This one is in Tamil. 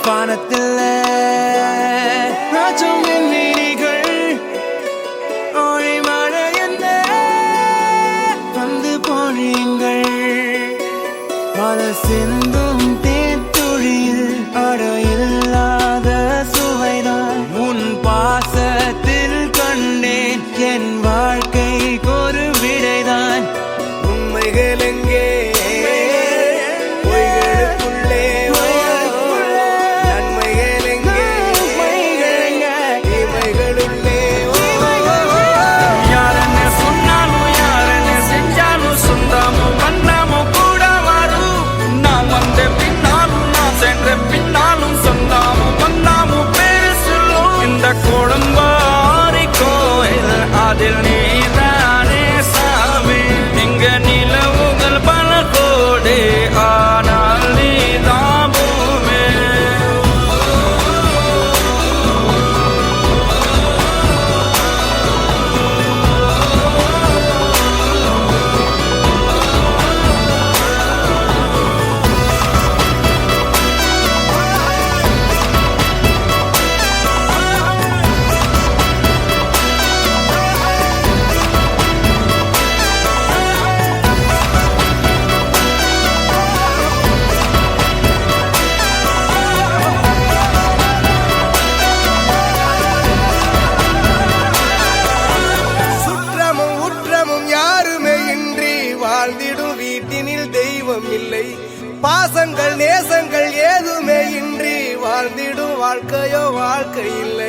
வானத்தில் ராஜம் விண்மீனிகள் ஒளி மழை என்ன வந்து பொழியுங்கள் மலர் சிந்தும் தேத்துழியில் அடையில்லாத சுவைதான் உன் பாசத்தில் கண்டேன் என் வாழ்க்கைக்கு ஒரு விடைதான் உண்மைகள் எங்கே கோடம்பாரி கோயில் அதில் நீதானே சாமி இங்க நிலவுகள் பல கோடி ஆனால் நீதான் பூமி வாழ்ந்திடும் வீட்டினில் தெய்வம் இல்லை பாசங்கள் நேசங்கள் ஏதுமே இன்றி வாழ்ந்திடும் வாழ்க்கையோ வாழ்க்கை இல்லை